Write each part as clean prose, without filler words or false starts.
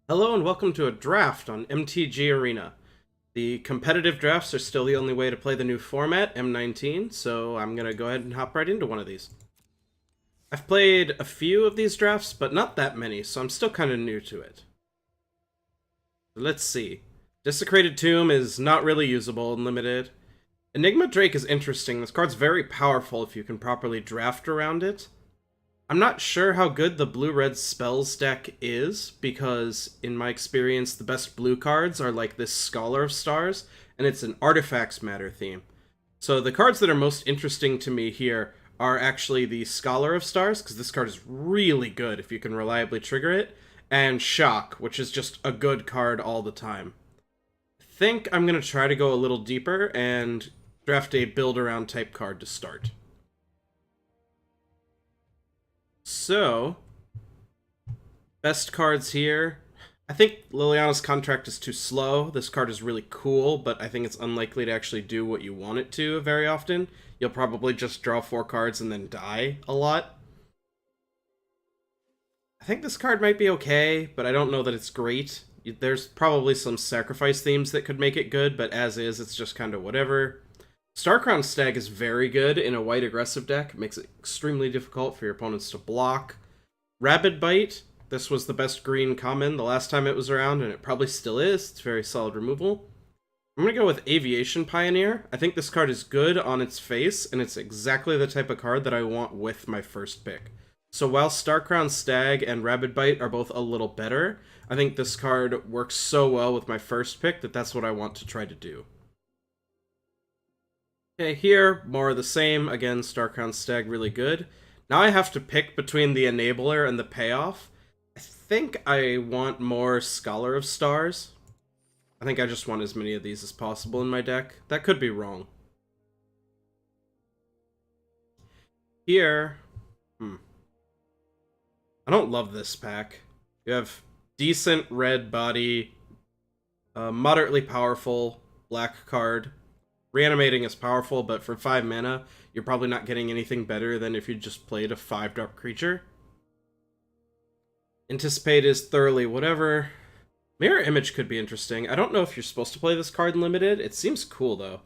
Hello and welcome to a draft on MTG Arena. The competitive drafts are still the only way to play the new format, M19, so I'm going to go ahead and hop right into one of these. I've played a few of these drafts, but not that many, so I'm still kind of new to it. Let's see. Desecrated Tomb is not really usable in Limited. Enigma Drake is interesting. This card's very powerful if you can properly draft around it. I'm not sure how good the blue-red spells deck is, because in my experience, the best blue cards are like this Scholar of Stars, and it's an Artifacts Matter theme. So the cards that are most interesting to me here are actually the Scholar of Stars, because this card is really good if you can reliably trigger it, and Shock, which is just a good card all the time. I think I'm going to try to go a little deeper and draft a build-around type card to start. So, best cards here. I think Liliana's Contract is too slow. This card is really cool, but I think it's unlikely to actually do what you want it to very often. You'll probably just draw 4 cards and then die a lot. I think this card might be okay, but I don't know that it's great. There's probably some sacrifice themes that could make it good, but as is, it's just kind of whatever. Starcrown Stag is very good in a white aggressive deck. It makes it extremely difficult for your opponents to block. Rabid Bite, this was the best green common the last time it was around, and it probably still is. It's very solid removal. I'm going to go with Aviation Pioneer. I think this card is good on its face, and it's exactly the type of card that I want with my first pick. So while Starcrown Stag and Rabid Bite are both a little better, I think this card works so well with my first pick that that's what I want to try to do. Okay, here, more of the same. Again, Starcrown Stag, really good. Now I have to pick between the Enabler and the Payoff. I think I want more Scholar of Stars. I think I just want as many of these as possible in my deck. That could be wrong. Here, I don't love this pack. You have decent red body, moderately powerful black card. Reanimating is powerful, but for 5 mana, you're probably not getting anything better than if you just played a 5-drop creature. Anticipate is thoroughly whatever. Mirror Image could be interesting. I don't know if you're supposed to play this card in Limited. It seems cool, though.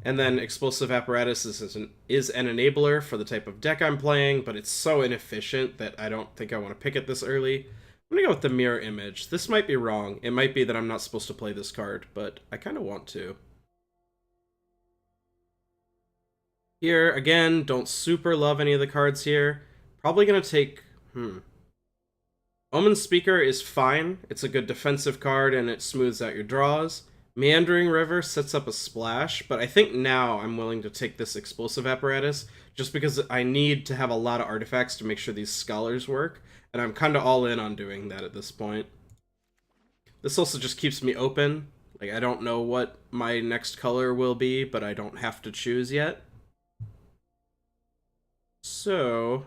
And then Explosive Apparatus is an enabler for the type of deck I'm playing, but it's so inefficient that I don't think I want to pick it this early. I'm going to go with the Mirror Image. This might be wrong. It might be that I'm not supposed to play this card, but I kind of want to. Here, again, don't super love any of the cards here. Probably gonna take... Omen Speaker is fine. It's a good defensive card, and it smooths out your draws. Meandering River sets up a splash, but I think now I'm willing to take this Explosive Apparatus, just because I need to have a lot of artifacts to make sure these Scholars work, and I'm kind of all in on doing that at this point. This also just keeps me open. Like, I don't know what my next color will be, but I don't have to choose yet. So,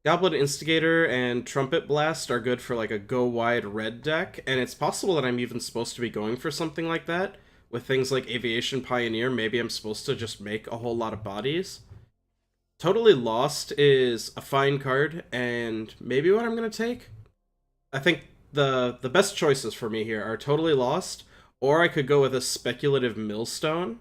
Goblin Instigator and Trumpet Blast are good for like a go-wide red deck, and it's possible that I'm even supposed to be going for something like that. With things like Aviation Pioneer, maybe I'm supposed to just make a whole lot of bodies. Totally Lost is a fine card, and maybe what I'm going to take? I think the best choices for me here are Totally Lost, or I could go with a Speculative Millstone.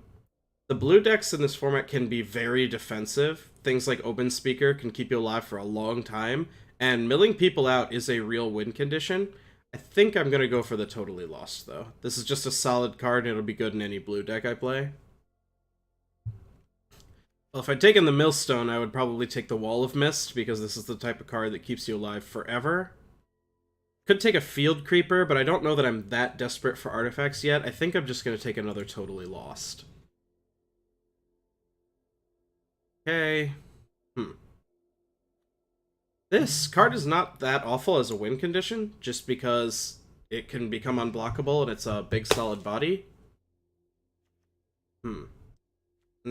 The blue decks in this format can be very defensive. Things like Open Speaker can keep you alive for a long time, and milling people out is a real win condition. I think I'm going to go for the Totally Lost, though. This is just a solid card, and it'll be good in any blue deck I play. Well, if I'd taken the Millstone, I would probably take the Wall of Mist, because this is the type of card that keeps you alive forever. Could take a Field Creeper, but I don't know that I'm that desperate for artifacts yet. I think I'm just going to take another Totally Lost. Okay. This card is not that awful as a win condition, just because it can become unblockable and it's a big solid body. And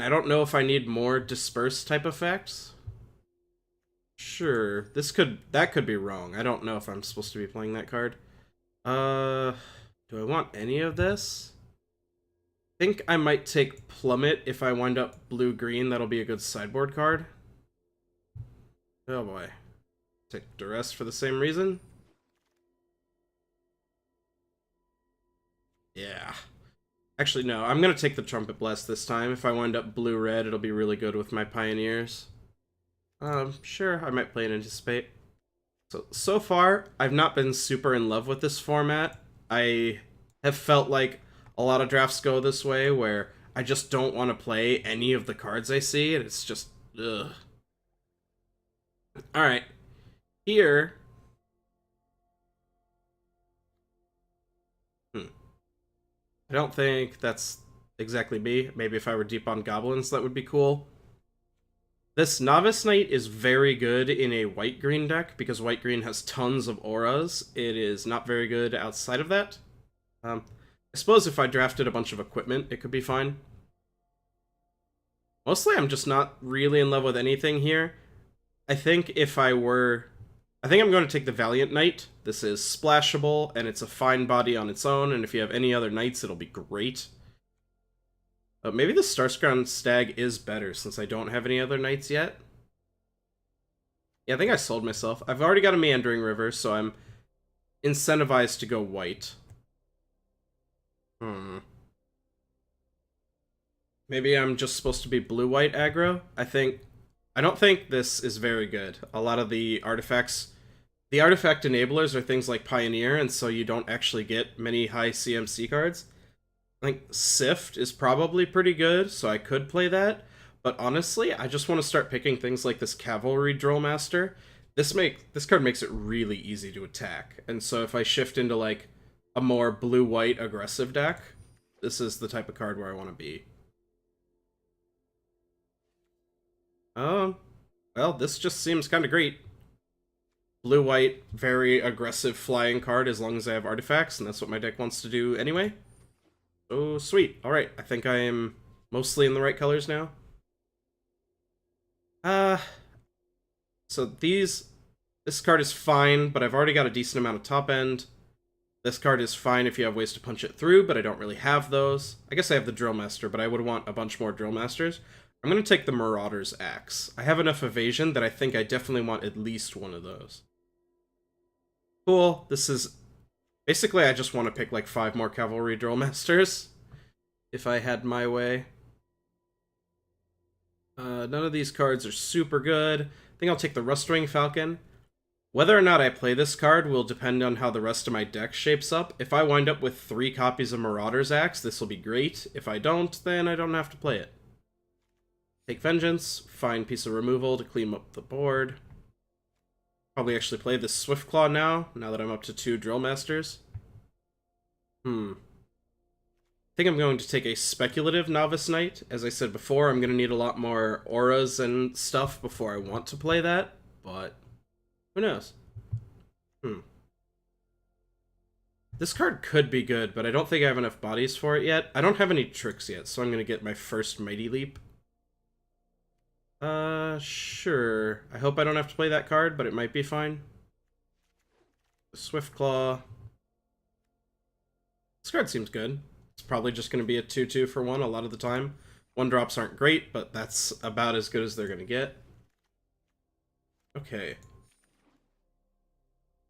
I don't know if I need more disperse type effects. Sure, that could be wrong. I don't know if I'm supposed to be playing that card. Do I want any of this? I think I might take Plummet if I wind up blue-green. That'll be a good sideboard card. Oh boy. Take Duress for the same reason. Yeah. Actually, no. I'm gonna take the Trumpet Blast this time. If I wind up blue-red, it'll be really good with my Pioneers. Sure, I might play and Anticipate. So far, I've not been super in love with this format. I have felt like a lot of drafts go this way, where I just don't want to play any of the cards I see, and it's just, ugh. Alright, here... I don't think that's exactly me. Maybe if I were deep on goblins, that would be cool. This Novice Knight is very good in a white-green deck, because white-green has tons of auras. It is not very good outside of that. I suppose if I drafted a bunch of equipment, it could be fine. Mostly, I'm just not really in love with anything here. I think if I were... I think I'm going to take the Valiant Knight. This is splashable, and it's a fine body on its own, and if you have any other knights, it'll be great. But maybe the Starscrown Stag is better, since I don't have any other knights yet. Yeah, I think I sold myself. I've already got a Meandering River, so I'm incentivized to go white. Maybe I'm just supposed to be blue-white aggro? I don't think this is very good. A lot of the artifacts... The artifact enablers are things like Pioneer, and so you don't actually get many high CMC cards. I think Sift is probably pretty good, so I could play that. But honestly, I just want to start picking things like this Cavalry Drillmaster. This card makes it really easy to attack. And so if I shift into like a more blue-white aggressive deck, this is the type of card where I want to be. Well, this just seems kind of great. Blue-white, very aggressive flying card as long as I have artifacts, and that's what my deck wants to do anyway. Oh, sweet. Alright, I think I am mostly in the right colors now. So this card is fine, but I've already got a decent amount of top end. This card is fine if you have ways to punch it through, but I don't really have those. I guess I have the Drillmaster, but I would want a bunch more Drillmasters. I'm going to take the Marauder's Axe. I have enough evasion that I think I definitely want at least one of those. Cool. This is... Basically, I just want to pick like 5 more Cavalry Drillmasters, if I had my way. None of these cards are super good. I think I'll take the Rustwing Falcon. Whether or not I play this card will depend on how the rest of my deck shapes up. If I wind up with 3 copies of Marauder's Axe, this will be great. If I don't, then I don't have to play it. Take Vengeance, fine piece of removal to clean up the board. Probably actually play this Swiftclaw now that I'm up to 2 Drillmasters. I think I'm going to take a speculative Novice Knight. As I said before, I'm going to need a lot more auras and stuff before I want to play that, but who knows? This card could be good, but I don't think I have enough bodies for it yet. I don't have any tricks yet, so I'm going to get my first Mighty Leap. Sure. I hope I don't have to play that card, but it might be fine. Swiftclaw. This card seems good. It's probably just going to be a 2/2 for 1 a lot of the time. 1-drops aren't great, but that's about as good as they're going to get. Okay.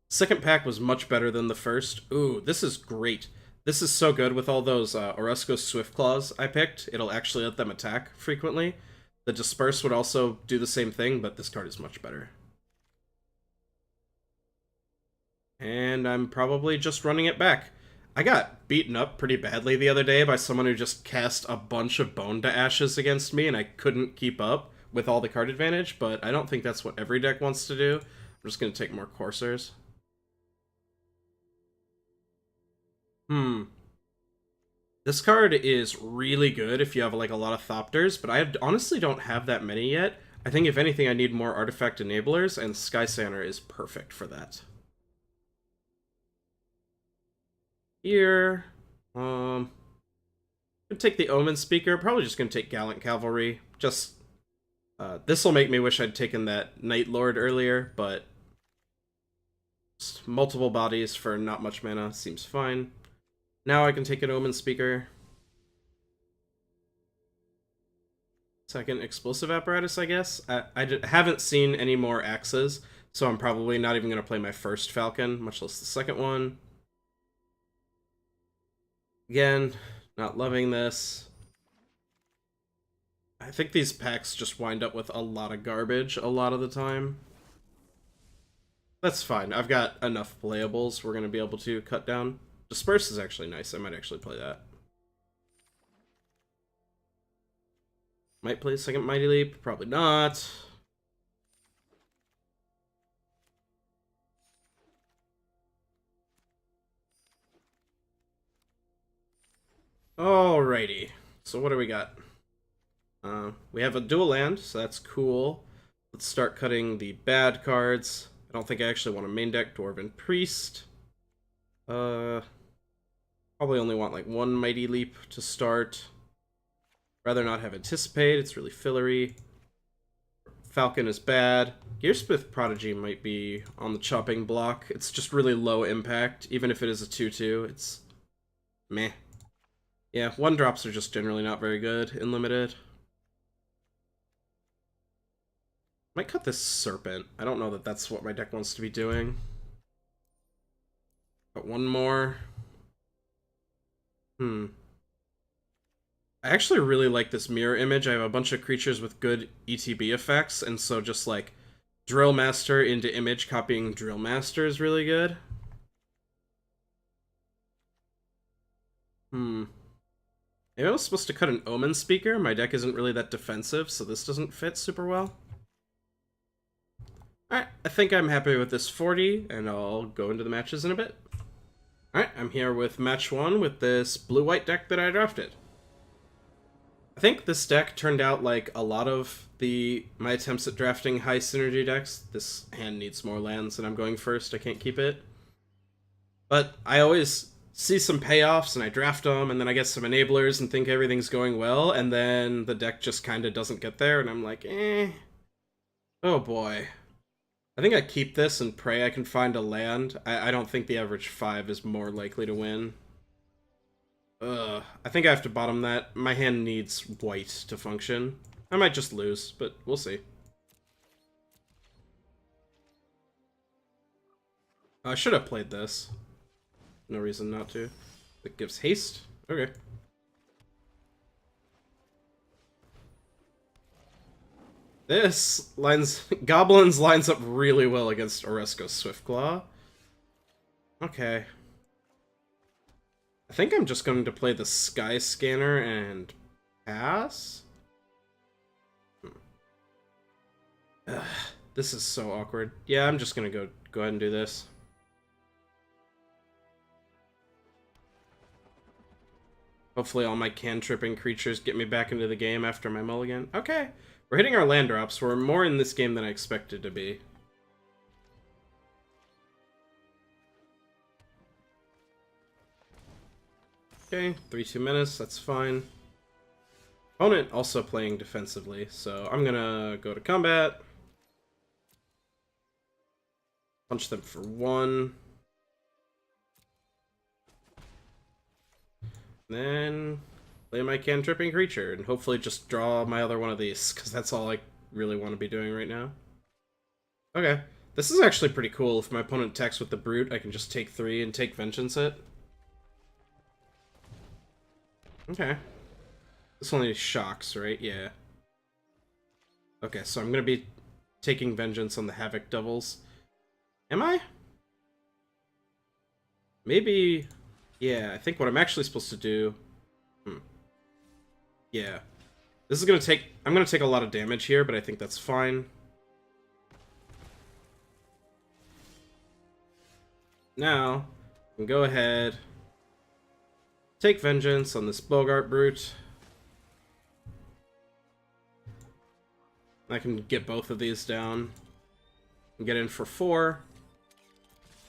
Second pack was much better than the first. Ooh, this is great. This is so good with all those Oreskos Swiftclaws I picked. It'll actually let them attack frequently. The Disperse would also do the same thing, but this card is much better. And I'm probably just running it back. I got beaten up pretty badly the other day by someone who just cast a bunch of Bone to Ashes against me, and I couldn't keep up with all the card advantage, but I don't think that's what every deck wants to do. I'm just going to take more Coursers. This card is really good if you have like a lot of Thopters, but I honestly don't have that many yet. I think if anything I need more Artifact Enablers, and Sky Sander is perfect for that. Here, gonna take the Omen Speaker, probably just gonna take Gallant Cavalry. Just, this'll make me wish I'd taken that Night Lord earlier, but just multiple bodies for not much mana seems fine. Now I can take an Omen Speaker. Second Explosive Apparatus, I guess. I haven't seen any more Axes, so I'm probably not even going to play my first Falcon, much less the second one. Again, not loving this. I think these packs just wind up with a lot of garbage a lot of the time. That's fine. I've got enough playables we're going to be able to cut down. Disperse is actually nice. I might actually play that. Might play second Mighty Leap. Probably not. Alrighty. So what do we got? We have a dual land, so that's cool. Let's start cutting the bad cards. I don't think I actually want a main deck Dwarven Priest. Probably only want like one Mighty Leap to start. Rather not have Anticipate, it's really fillery. Falcon is bad. Gearsmith Prodigy might be on the chopping block. It's just really low impact, even if it is a 2-2. It's meh. Yeah, 1-drops are just generally not very good in Limited. Might cut this Serpent. I don't know that that's what my deck wants to be doing. But one more. I actually really like this mirror image. I have a bunch of creatures with good ETB effects, and so just like Drill Master into image copying Drill Master is really good. Maybe I was supposed to cut an Omen Speaker. My deck isn't really that defensive, so this doesn't fit super well. Alright, I think I'm happy with this 40, and I'll go into the matches in a bit. Alright, I'm here with match 1 with this blue-white deck that I drafted. I think this deck turned out like a lot of my attempts at drafting high synergy decks. This hand needs more lands, and I'm going first. I can't keep it. But I always see some payoffs, and I draft them, and then I get some enablers and think everything's going well, and then the deck just kind of doesn't get there, and I'm like, eh. Oh boy. I think I keep this and pray I can find a land. I don't think the average 5 is more likely to win. I think I have to bottom that. My hand needs white to function. I might just lose, but we'll see. I should have played this. No reason not to. It gives haste? Okay. Goblins lines up really well against Oresco Swiftclaw. Okay. I think I'm just going to play the Sky Scanner and pass? Ugh, this is so awkward. Yeah, I'm just going to go ahead and do this. Hopefully all my cantripping creatures get me back into the game after my mulligan. Okay, we're hitting our land drops. We're more in this game than I expected to be. Okay, 3-2 menace, that's fine. Opponent also playing defensively, so I'm gonna go to combat. Punch them for 1. Then play my cantripping creature and hopefully just draw my other one of these, because that's all I really want to be doing right now. Okay, this is actually pretty cool. If my opponent attacks with the Brute, I can just take 3 and take Vengeance it. Okay. This only shocks, right? Yeah. Okay, so I'm gonna be taking Vengeance on the Havoc Devils. Am I? Maybe... Yeah, I think what I'm actually supposed to do... Yeah. This is gonna take... I'm gonna take a lot of damage here, but I think that's fine. Now, I can go ahead... Take Vengeance on this Bogart Brute. I can get both of these down. And get in for 4.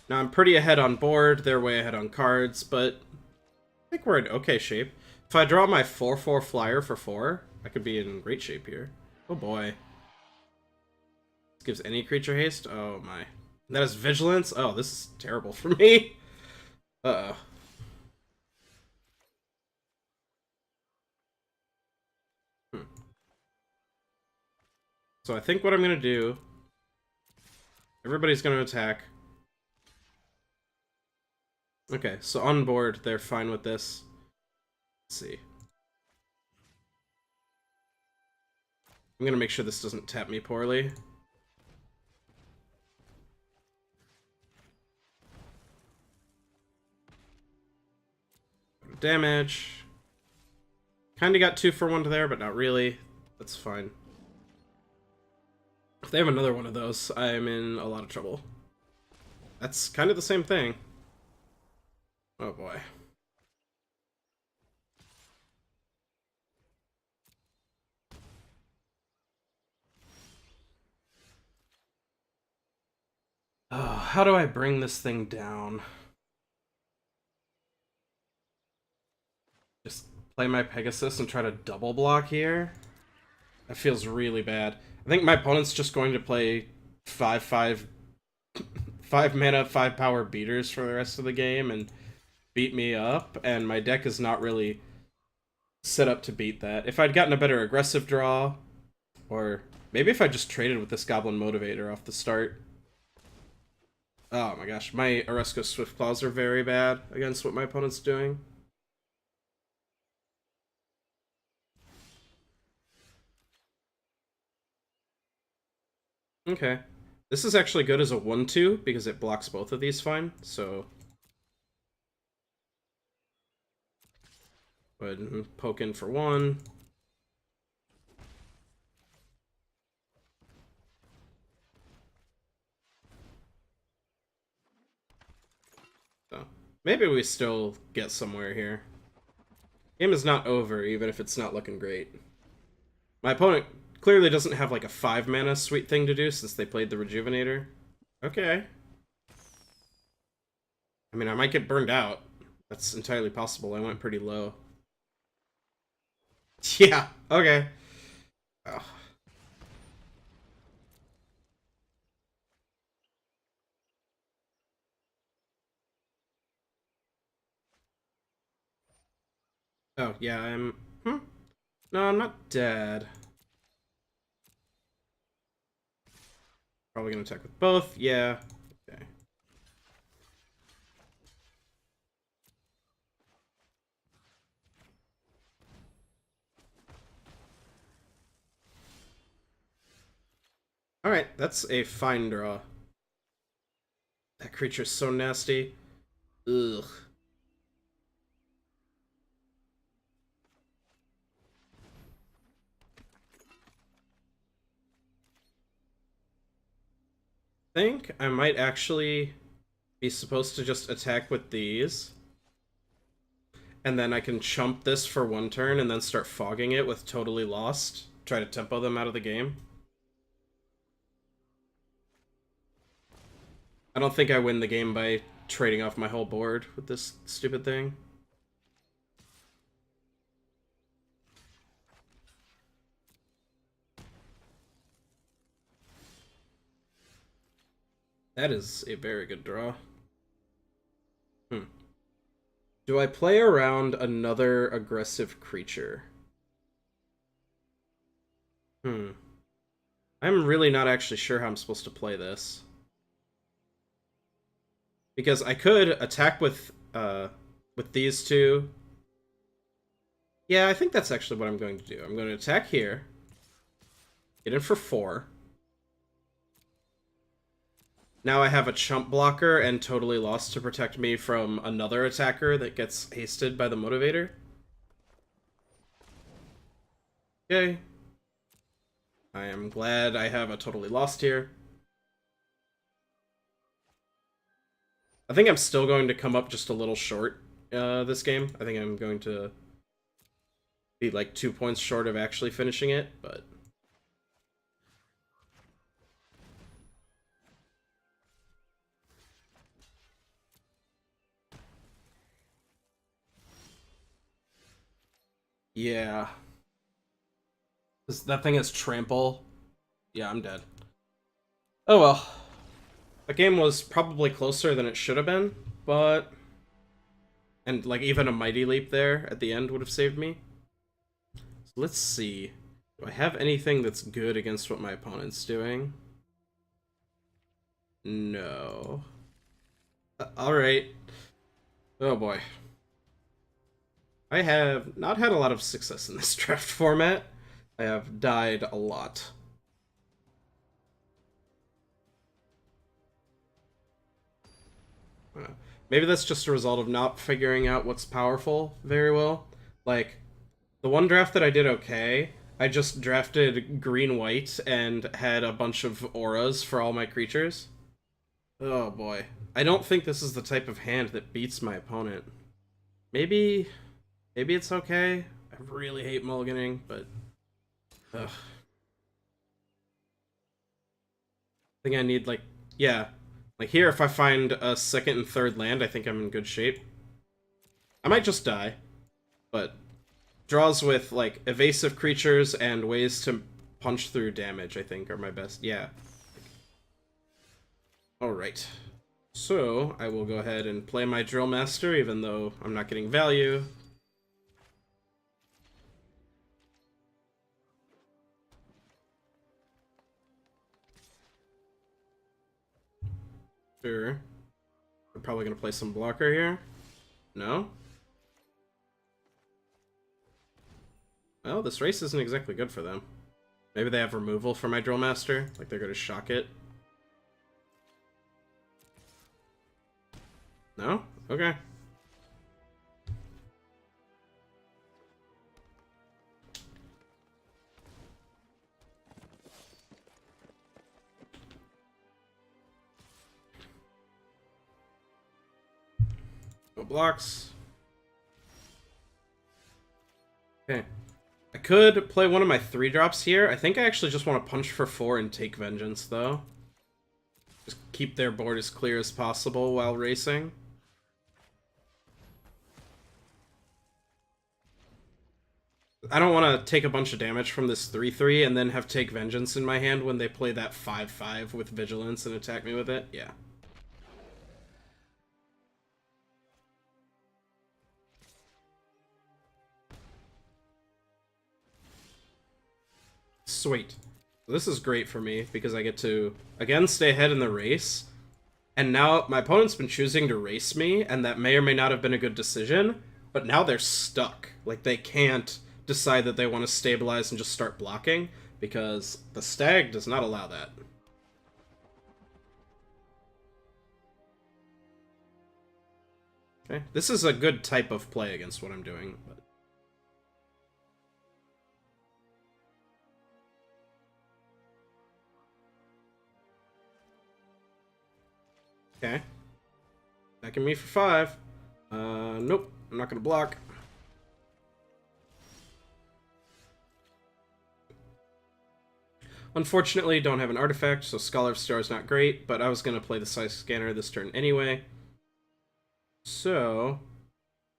Now I'm pretty ahead on board, they're way ahead on cards, but I think we're in okay shape. If I draw my 4/4 flyer for 4, I could be in great shape here. Oh boy. This gives any creature haste? Oh my. That is vigilance? Oh, this is terrible for me. Uh-oh. So I think what I'm gonna do... Everybody's gonna attack. Okay, so on board, they're fine with this. Let's see. I'm gonna make sure this doesn't tap me poorly. Damage. Kinda got 2 for 1 there, but not really. That's fine. If they have another one of those, I'm in a lot of trouble. That's kind of the same thing. Oh boy. Oh, how do I bring this thing down? Just play my Pegasus and try to double block here? That feels really bad. I think my opponent's just going to play 5 mana, 5 power beaters for the rest of the game and beat me up, and my deck is not really set up to beat that. If I'd gotten a better aggressive draw, or maybe if I just traded with this Goblin Motivator off the start. Oh my gosh, my Oresco Swiftclaws are very bad against what my opponent's doing. Okay. This is actually good as a 1-2 because it blocks both of these fine, so... Go ahead and poke in for 1. So, maybe we still get somewhere here. Game is not over, even if it's not looking great. My opponent clearly doesn't have like a 5 mana sweet thing to do since they played the Rejuvenator. Okay. I mean, I might get burned out. That's entirely possible. I went pretty low. Yeah, okay. Oh. Oh, yeah, I'm... No, I'm not dead. Probably gonna attack with both. Yeah. Okay. Alright, that's a fine draw. That creature's so nasty. Ugh. I think I might actually be supposed to just attack with these. And then I can chump this for 1 turn and then start fogging it with Totally Lost. Try to tempo them out of the game. I don't think I win the game by trading off my whole board with this stupid thing. That is a very good draw. Do I play around another aggressive creature? I'm really not actually sure how I'm supposed to play this. Because I could attack with these two. Yeah, I think that's actually what I'm going to do. I'm going to attack here. Get in for 4. Now I have a chump blocker and Totally Lost to protect me from another attacker that gets hasted by the Motivator. Okay. I am glad I have a Totally Lost here. I think I'm still going to come up just a little short this game. I think I'm going to be like 2 points short of actually finishing it, but... Yeah. That thing is trample. Yeah, I'm dead. Oh well. The game was probably closer than it should have been, but... And, like, even a Mighty Leap there at the end would have saved me. So let's see. Do I have anything that's good against what my opponent's doing? No. Alright. Oh boy. I have not had a lot of success in this draft format. I have died a lot. Maybe that's just a result of not figuring out what's powerful very well. Like, the one draft that I did okay, I just drafted green-white and had a bunch of auras for all my creatures. Oh boy. I don't think this is the type of hand that beats my opponent. Maybe it's okay. I really hate mulliganing, but... Ugh. I think I need, like... Yeah. Like, here, if I find a second and third land, I think I'm in good shape. I might just die, but... Draws with, like, evasive creatures and ways to punch through damage, I think, are my best. Yeah. Alright. So, I will go ahead and play my Drill Master, even though I'm not getting value. Sure. I'm probably gonna play some blocker here. No? Well, this race isn't exactly good for them. Maybe they have removal for my Drill Master, like they're gonna shock it. No? Okay. No blocks. Okay. I could play one of my 3-drops here. I think I actually just want to punch for 4 and take Vengeance, though. Just keep their board as clear as possible while racing. I don't want to take a bunch of damage from this 3/3 and then have Take Vengeance in my hand when they play that 5/5 with Vigilance and attack me with it. Yeah. Sweet. This is great for me because I get to, again, stay ahead in the race. And now my opponent's been choosing to race me, and that may or may not have been a good decision, but now they're stuck. Like, they can't decide that they want to stabilize and just start blocking, because the stag does not allow that. Okay, this is a good type of play against what I'm doing, but... Okay. Attacking me for 5. Nope. I'm not gonna block. Unfortunately, don't have an artifact, so Scholar of Star is not great, but I was gonna play the Size Scanner this turn anyway. So,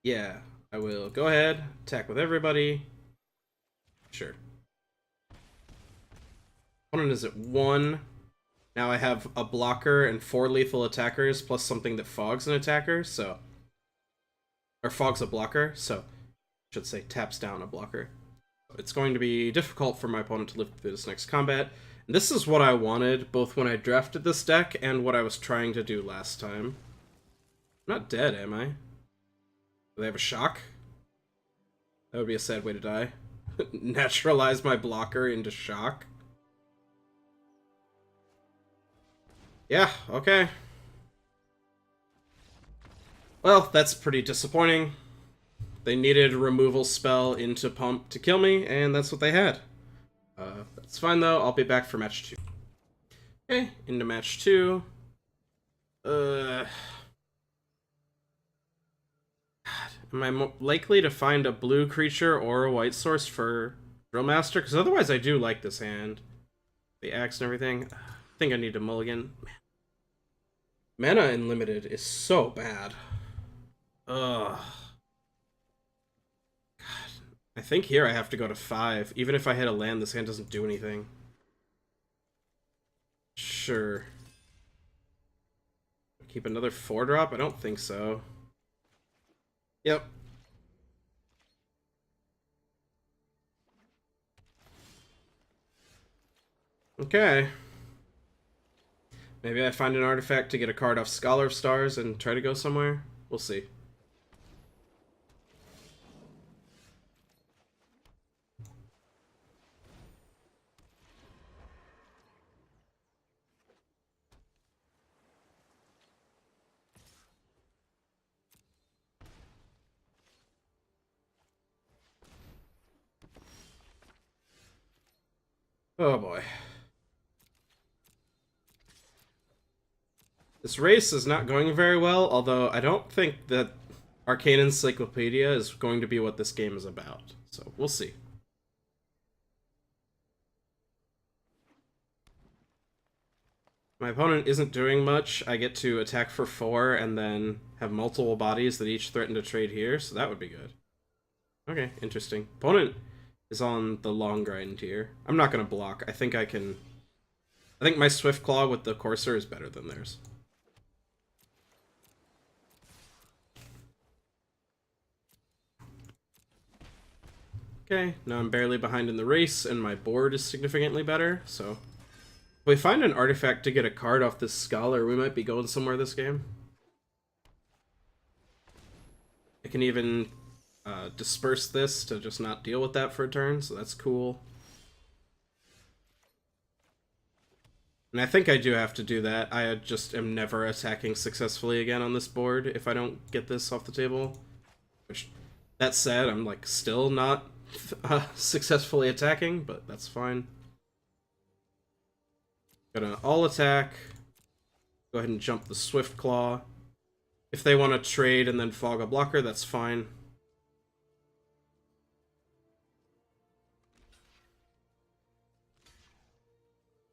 yeah. I will go ahead, attack with everybody. Sure. Opponent is at 1. Now I have a blocker and 4 lethal attackers, plus something that fogs an attacker, so... Or fogs a blocker, so... I should say taps down a blocker. It's going to be difficult for my opponent to live through this next combat. And this is what I wanted, both when I drafted this deck and what I was trying to do last time. I'm not dead, am I? Do they have a shock? That would be a sad way to die. Naturalize my blocker into shock. Yeah, okay. Well, that's pretty disappointing. They needed a removal spell into Pump to kill me, and that's what they had. That's fine, though. I'll be back for match 2. Okay, into match 2. God, am I likely to find a blue creature or a white source for Drill Master? Because otherwise I do like this hand. The axe and everything. I think I need to mulligan. Man. Mana Unlimited is so bad. Ugh. God. I think here I have to go to 5. Even if I hit a land, this hand doesn't do anything. Sure. Keep another 4-drop? I don't think so. Yep. Okay. Maybe I find an artifact to get a card off Scholar of Stars and try to go somewhere. We'll see. Oh boy. This race is not going very well, although I don't think that Arcane Encyclopedia is going to be what this game is about. So we'll see. My opponent isn't doing much. I get to attack for 4 and then have multiple bodies that each threaten to trade here, so that would be good. Okay, interesting. Opponent is on the long grind here. I'm not going to block. I think I can... I think my Swift Claw with the Courser is better than theirs. Okay, now I'm barely behind in the race, and my board is significantly better, so... If we find an artifact to get a card off this Scholar, we might be going somewhere this game. I can even disperse this to just not deal with that for a turn, so that's cool. And I think I do have to do that. I just am never attacking successfully again on this board if I don't get this off the table. Which, that said, I'm like still not successfully attacking, but that's fine. Gonna all attack. Go ahead and jump the Swift Claw. If they want to trade and then fog a blocker, that's fine.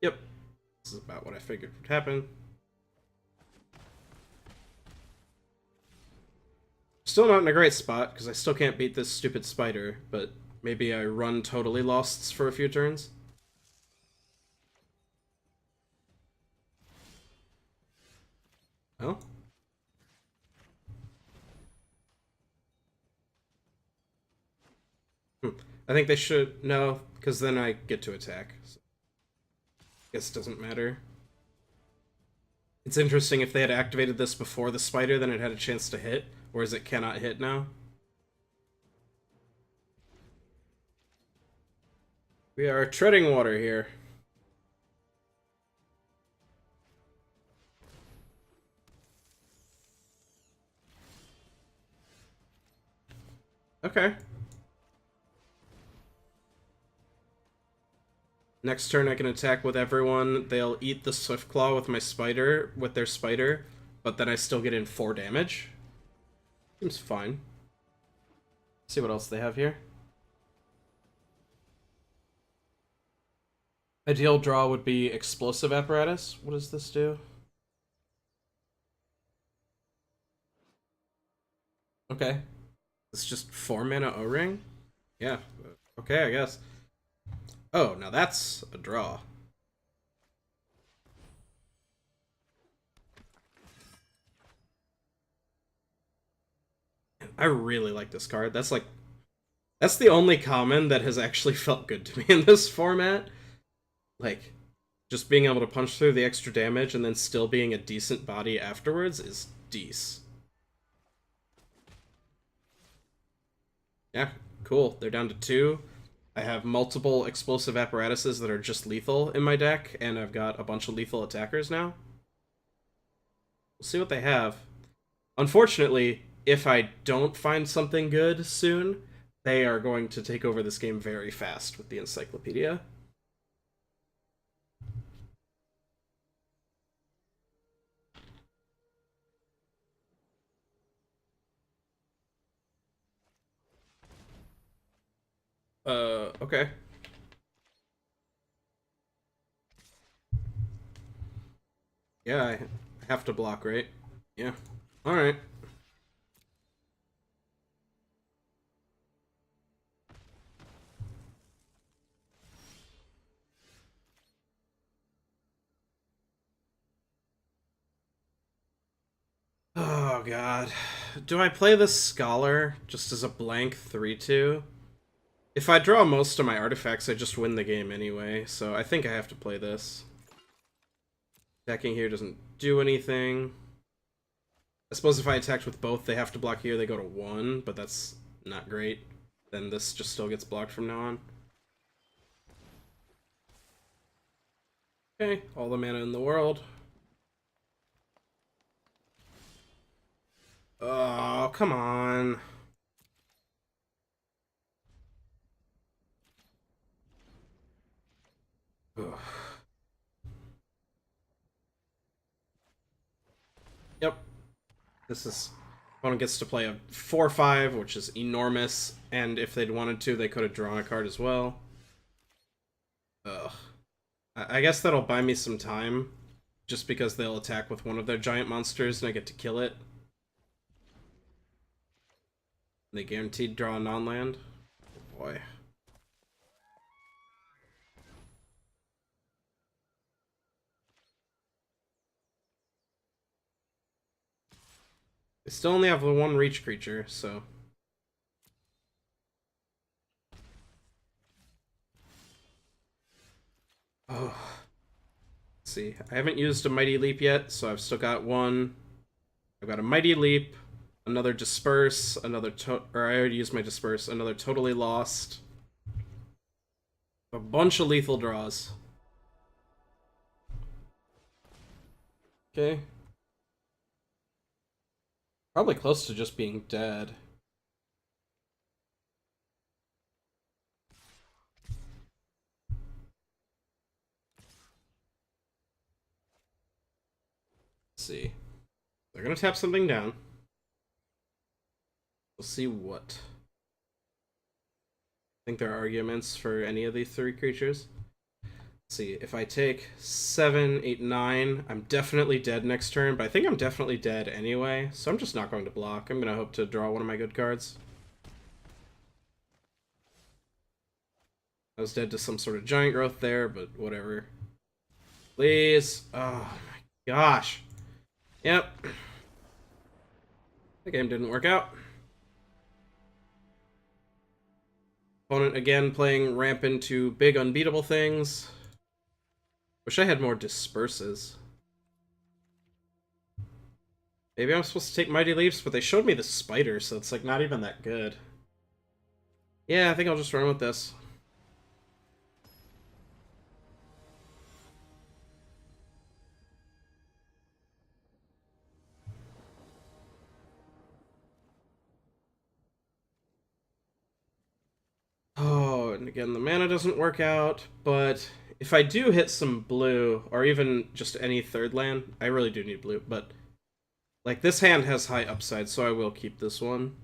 Yep. This is about what I figured would happen. Still not in a great spot, because I still can't beat this stupid spider, but maybe I run totally lost for a few turns. Oh? I think they should... No, because then I get to attack. So guess it doesn't matter. It's interesting, if they had activated this before the spider, then it had a chance to hit, whereas it cannot hit now. We are treading water here. Okay. Next turn I can attack with everyone. They'll eat the Swift Claw with my spider, with their spider, but then I still get in 4 damage. Seems fine. Let's see what else they have here. Ideal draw would be Explosive Apparatus. What does this do? Okay. It's just 4 mana O-Ring? Yeah. Okay, I guess. Oh, now that's a draw. I really like this card. That's the only common that has actually felt good to me in this format. Like, just being able to punch through the extra damage and then still being a decent body afterwards is dece. Yeah, cool. They're down to 2. I have multiple explosive apparatuses that are just lethal in my deck, and I've got a bunch of lethal attackers now. We'll see what they have. Unfortunately, if I don't find something good soon, they are going to take over this game very fast with the encyclopedia. Okay. Yeah, I have to block, right? Yeah. Alright. Oh, God. Do I play this Scholar just as a blank 3-2? If I draw most of my artifacts, I just win the game anyway, so I think I have to play this. Attacking here doesn't do anything. I suppose if I attacked with both, they have to block here, they go to 1, but that's not great. Then this just still gets blocked from now on. Okay, all the mana in the world. Oh, come on. Yep. This is... Opponent gets to play a 4/5, which is enormous, and if they'd wanted to, they could have drawn a card as well. Ugh. I guess that'll buy me some time, just because they'll attack with one of their giant monsters and I get to kill it. They guaranteed draw a non-land. Oh boy. They still only have the one reach creature, so... Oh. Let's see. I haven't used a Mighty Leap yet, so I've still got one. I've got a Mighty Leap, another Disperse, another or I already used my Disperse, another Totally Lost. A bunch of lethal draws. Okay. Probably close to just being dead. Let's see. They're gonna tap something down. We'll see what. I think there are arguments for any of these three creatures. Let's see, if I take 7, 8, 9, I'm definitely dead next turn, but I think I'm definitely dead anyway, so I'm just not going to block. I'm gonna hope to draw one of my good cards. I was dead to some sort of giant growth there, but whatever. Please. Oh my gosh. Yep. The game didn't work out. Opponent again playing ramp into big unbeatable things. Wish I had more disperses. Maybe I'm supposed to take Mighty Leaps, but they showed me the spider, so it's like not even that good. Yeah, I think I'll just run with this. Oh, and again, the mana doesn't work out, but if I do hit some blue, or even just any third land, I really do need blue, but like this hand has high upside, so I will keep this one.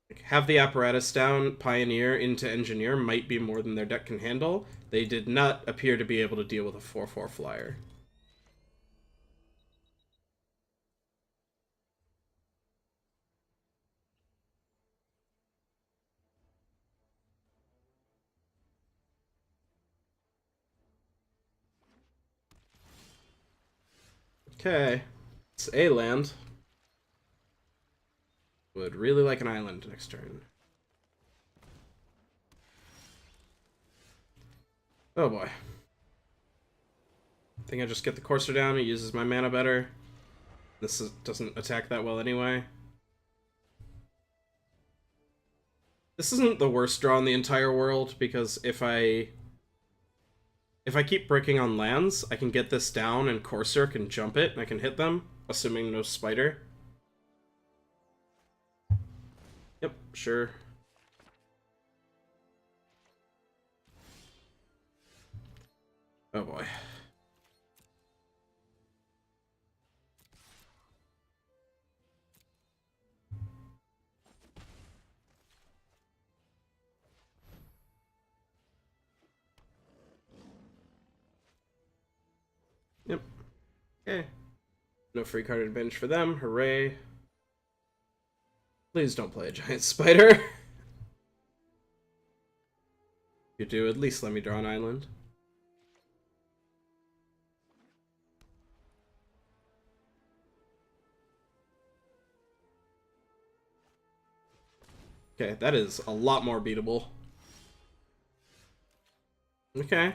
Like, have the apparatus down, Pioneer into Engineer might be more than their deck can handle. They did not appear to be able to deal with a 4/4 flyer. Okay, it's a land. Would really like an island next turn. Oh boy. I think I just get the Courser down, it uses my mana better. Doesn't attack that well anyway. This isn't the worst draw in the entire world, because if I keep breaking on lands, I can get this down and Courser can jump it and I can hit them, assuming no spider. Yep, sure. Oh boy. Yep. Okay. No free card advantage for them. Hooray. Please don't play a giant spider. If you do, at least let me draw an island. Okay, that is a lot more beatable. Okay.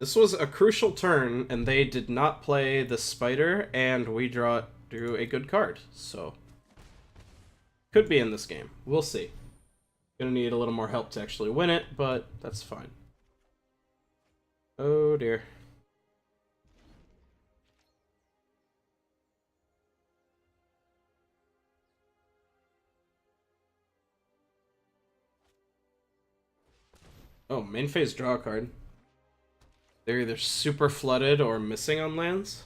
This was a crucial turn, and they did not play the spider, and we drew a good card, so... Could be in this game. We'll see. Gonna need a little more help to actually win it, but that's fine. Oh dear. Oh, main phase draw a card. They're either super flooded or missing on lands.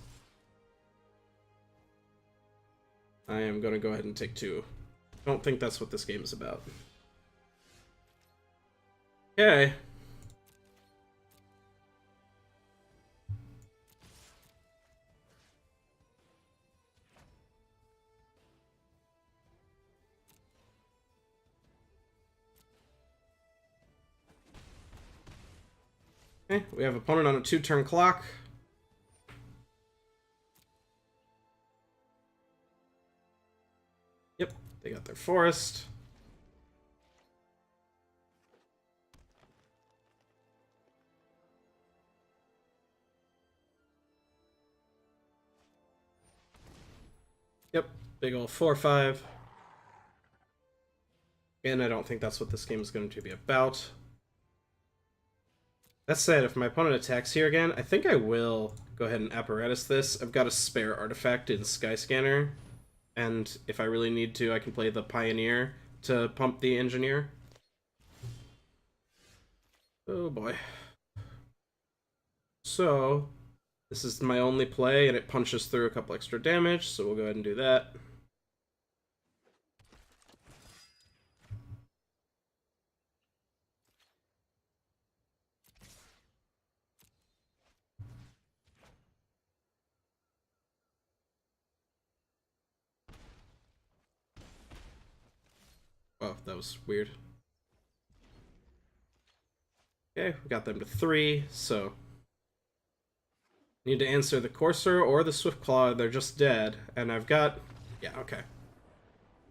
I am going to go ahead and take 2. Don't think that's what this game is about. Okay. Okay, we have opponent on a 2-turn clock. Yep, they got their forest. Yep, big ol' 4/5. And I don't think that's what this game is going to be about. That said, if my opponent attacks here again, I think I will go ahead and apparatus this. I've got a spare artifact in Skyscanner, and if I really need to, I can play the Pioneer to pump the Engineer. Oh boy. So, this is my only play, and it punches through a couple extra damage, so we'll go ahead and do that. Oh, that was weird. Okay, we got them to 3, so... Need to answer the Courser or the Swiftclaw, they're just dead. And I've got... Yeah, okay.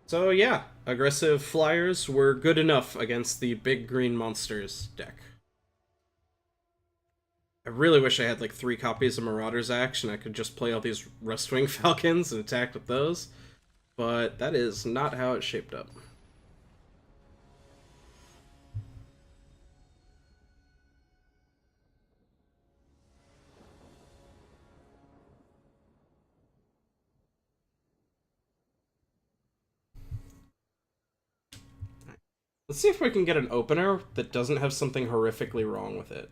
So yeah, aggressive flyers were good enough against the big green monsters deck. I really wish I had like 3 copies of Marauder's Axe and I could just play all these Rustwing Falcons and attack with those. But that is not how it shaped up. Let's see if we can get an opener that doesn't have something horrifically wrong with it.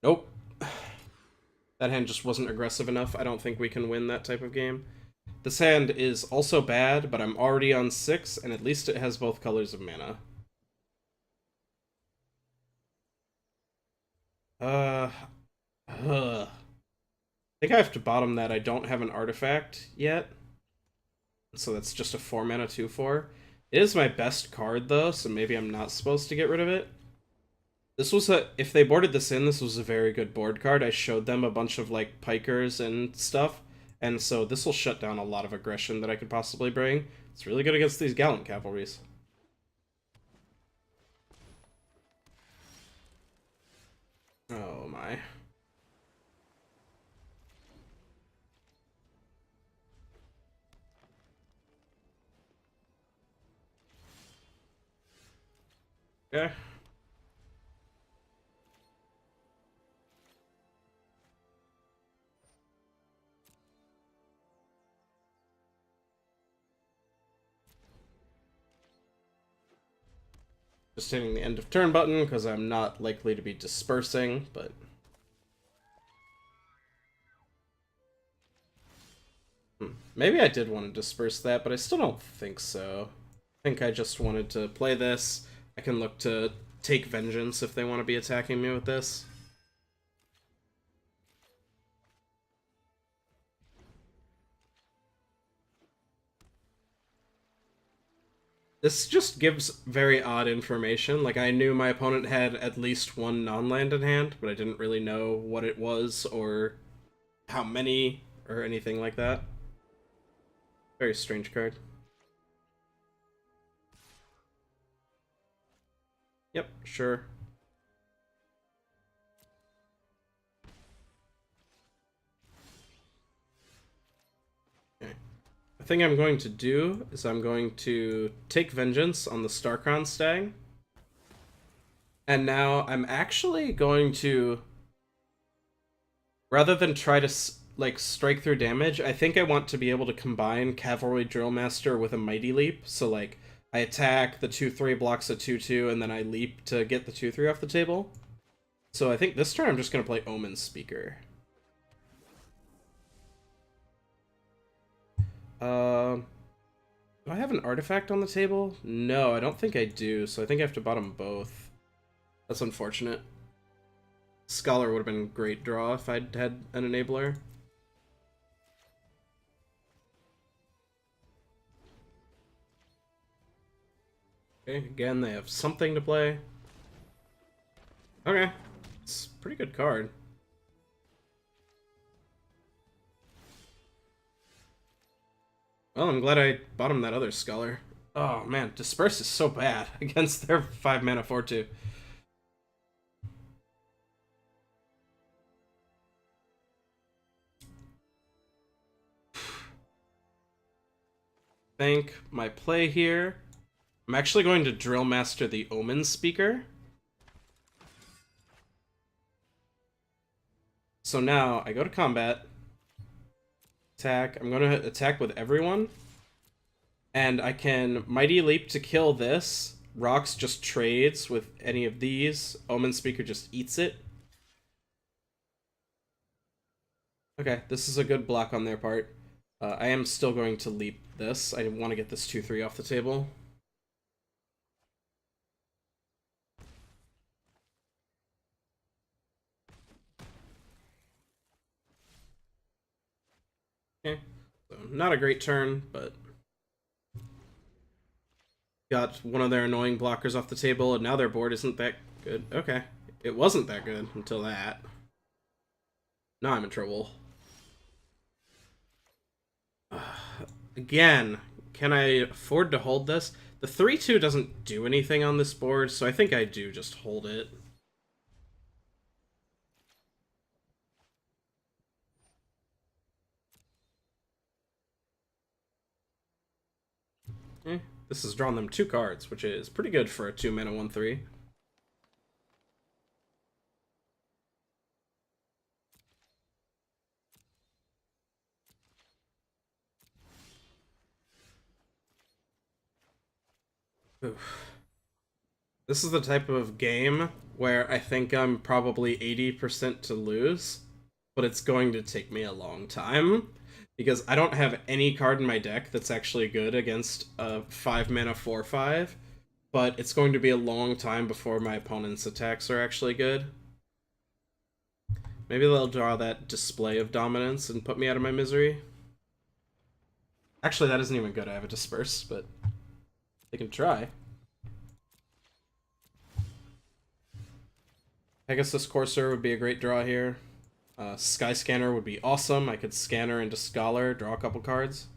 Nope. That hand just wasn't aggressive enough. I don't think we can win that type of game. This hand is also bad, but I'm already on 6, and at least it has both colors of mana. I think I have to bottom that. I don't have an artifact yet. So that's just a 4-mana 2/4. It is my best card, though, so maybe I'm not supposed to get rid of it. This was a... If they boarded this in, this was a very good board card. I showed them a bunch of, like, pikers and stuff. And so this will shut down a lot of aggression that I could possibly bring. It's really good against these Gallant Cavalries. Oh, my. Okay. Just hitting the end of turn button, because I'm not likely to be dispersing, but... Maybe I did want to disperse that, but I still don't think so. I think I just wanted to play this. I can look to take vengeance if they want to be attacking me with this. This just gives very odd information. Like, I knew my opponent had at least 1 non-land in hand, but I didn't really know what it was or how many or anything like that. Very strange card. Yep, sure. Okay. The thing I'm going to do is I'm going to take vengeance on the Starcrown Stag. And now I'm actually going to, rather than try to like strike through damage, I think I want to be able to combine Cavalry Drillmaster with a Mighty Leap. So like I attack, the 2/3 blocks a 2/2, and then I leap to get the 2/3 off the table. So I think this turn I'm just going to play Omen Speaker. Do I have an artifact on the table? No, I don't think I do, so I think I have to bottom both. That's unfortunate. Scholar would have been a great draw if I'd had an enabler. Okay, again, they have something to play. Okay, it's a pretty good card. Well, I'm glad I bottomed that other Scholar. Oh man, Disperse is so bad against their 5 mana 4/2. Think my play here. I'm actually going to Drill Master the Omen Speaker. So now I go to combat. Attack. I'm going to attack with everyone. And I can Mighty Leap to kill this. Rocks just trades with any of these. Omen Speaker just eats it. Okay, this is a good block on their part. I am still going to leap this. I want to get this 2/3 off the table. Okay, so not a great turn, but got one of their annoying blockers off the table, and now their board isn't that good. Okay, it wasn't that good until that. Now I'm in trouble. Again, can I afford to hold this? The 3/2 doesn't do anything on this board, so I think I do just hold it. This has drawn them 2 cards, which is pretty good for a 2 mana 1/3. Oof. This is the type of game where I think I'm probably 80% to lose, but it's going to take me a long time because I don't have any card in my deck that's actually good against a 5 mana 4/5, but it's going to be a long time before my opponent's attacks are actually good. Maybe they'll draw that Display of Dominance and put me out of my misery. Actually, that isn't even good. I have a Disperse, but they can try. Pegasus Courser would be a great draw here. Sky Scanner would be awesome. I could Scanner into Scholar, draw a couple cards.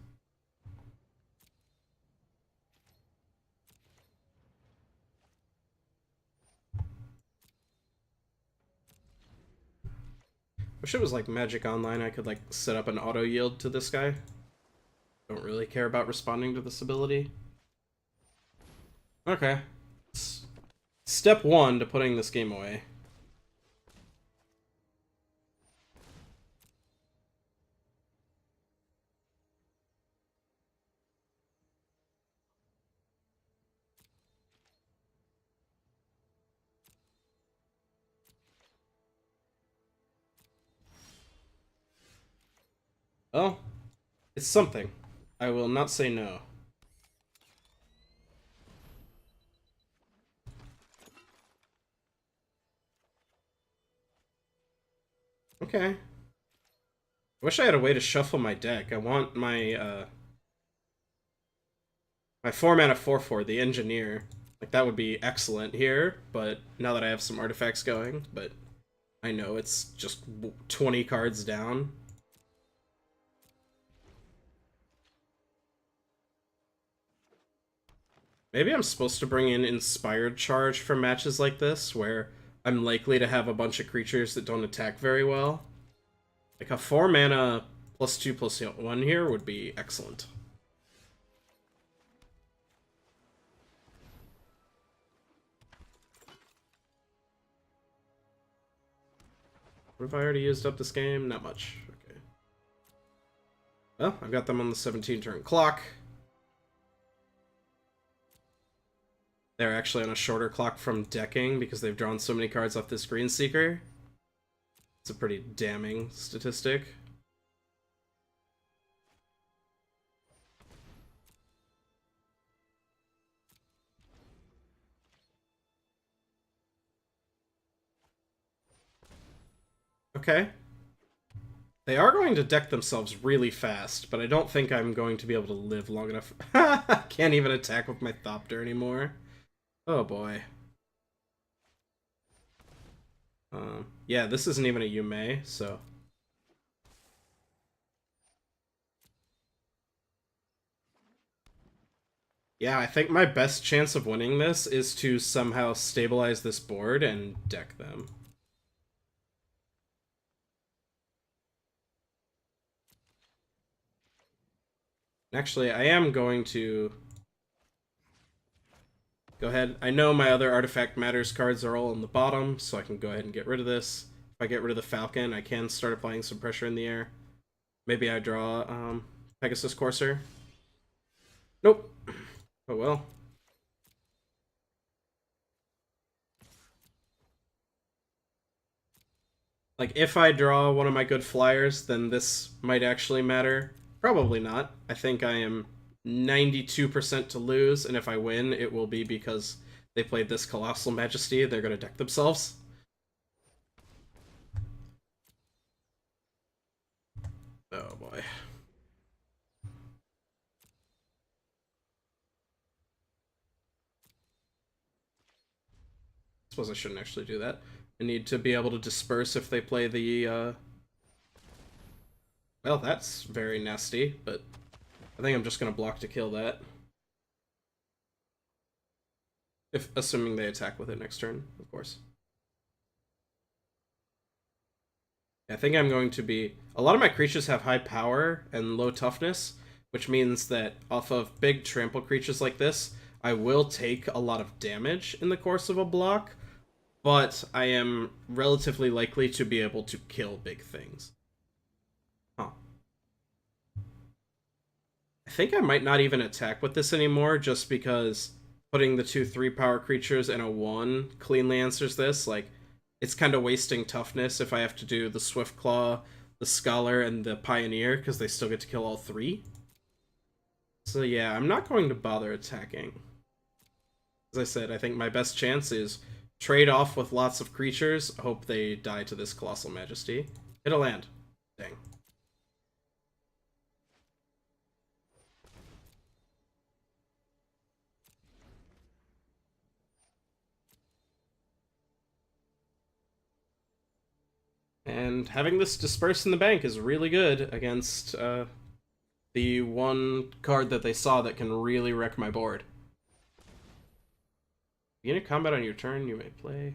Wish it was like Magic Online. I could like set up an auto yield to this guy. Don't really care about responding to this ability. Okay. Step 1 to putting this game away. Oh, it's something. I will not say no. Okay. I wish I had a way to shuffle my deck. I want my 4 mana 4/4, the Engineer. Like that would be excellent here, but now that I have some artifacts going, but I know it's just 20 cards down. Maybe I'm supposed to bring in Inspired Charge for matches like this, where I'm likely to have a bunch of creatures that don't attack very well. Like a 4 mana +2/+1 here would be excellent. What have I already used up this game? Not much. Okay. Well, I've got them on the 17 turn clock. They're actually on a shorter clock from decking because they've drawn so many cards off this Green Seeker. It's a pretty damning statistic. Okay. They are going to deck themselves really fast, but I don't think I'm going to be able to live long enough. I can't even attack with my Thopter anymore. Oh boy. Yeah, this isn't even a Yume, so... Yeah, I think my best chance of winning this is to somehow stabilize this board and deck them. Actually, I am going to go ahead. I know my other Artifact Matters cards are all on the bottom, so I can go ahead and get rid of this. If I get rid of the Falcon, I can start applying some pressure in the air. Maybe I draw Pegasus Courser. Nope. Oh well. Like, if I draw one of my good flyers, then this might actually matter. Probably not. I think I am 92% to lose, and if I win, it will be because they played this Colossal Majesty. They're going to deck themselves. Oh boy. Suppose I shouldn't actually do that. I need to be able to disperse if they play the, Well, that's very nasty, but I think I'm just going to block to kill that. Assuming they attack with it next turn, of course. I think I'm going to be... A lot of my creatures have high power and low toughness, which means that off of big trample creatures like this, I will take a lot of damage in the course of a block, but I am relatively likely to be able to kill big things. Huh. I think I might not even attack with this anymore, just because putting the 2/3 power creatures in a 1 cleanly answers this. Like, it's kind of wasting toughness if I have to do the Swift Claw, the Scholar, and the Pioneer, because they still get to kill all 3. So yeah, I'm not going to bother attacking. As I said, I think my best chance is trade off with lots of creatures, hope they die to this Colossal Majesty. It'll land. Dang. And having this disperse in the bank is really good against the one card that they saw that can really wreck my board. Begin a combat on your turn, you may play.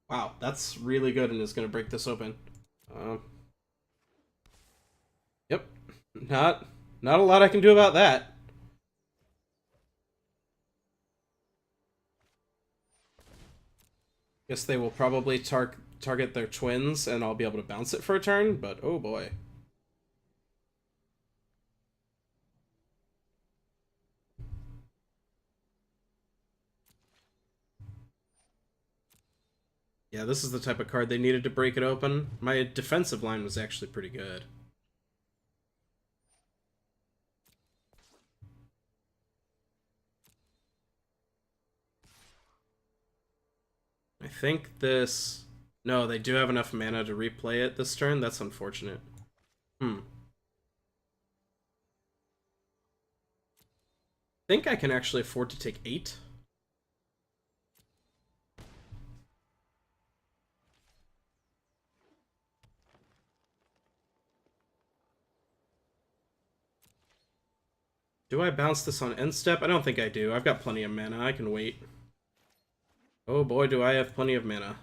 Wow, that's really good and is going to break this open. Yep, not a lot I can do about that. Guess they will probably target their twins, and I'll be able to bounce it for a turn, but oh boy. Yeah, this is the type of card they needed to break it open. My defensive line was actually pretty good. I think this... No, they do have enough mana to replay it this turn. That's unfortunate. I think I can actually afford to take 8. Do I bounce this on end step? I don't think I do. I've got plenty of mana. I can wait. Oh boy, do I have plenty of mana.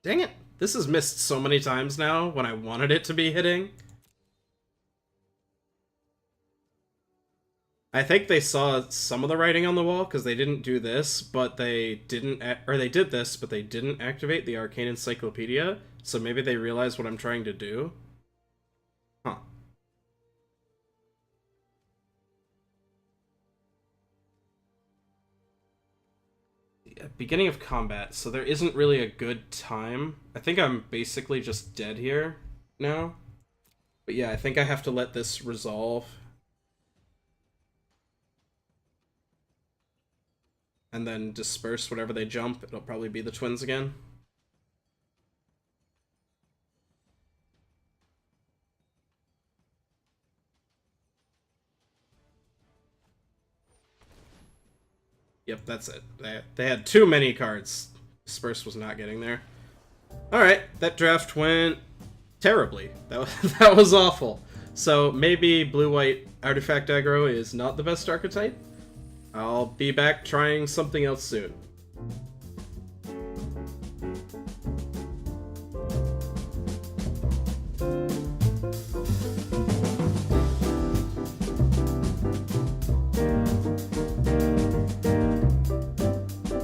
Dang it. This has missed so many times now when I wanted it to be hitting. I think they saw some of the writing on the wall because they didn't do this, but they didn't, or they did this, but they didn't activate the Arcane Encyclopedia. So maybe they realized what I'm trying to do. Huh. Yeah, beginning of combat, so there isn't really a good time. I think I'm basically just dead here now. But yeah, I think I have to let this resolve. And then disperse whatever they jump. It'll probably be the twins again. Yep, that's it. They had too many cards. Disperse was not getting there. Alright, that draft went terribly. That was awful. So maybe blue-white artifact aggro is not the best archetype. I'll be back trying something else soon.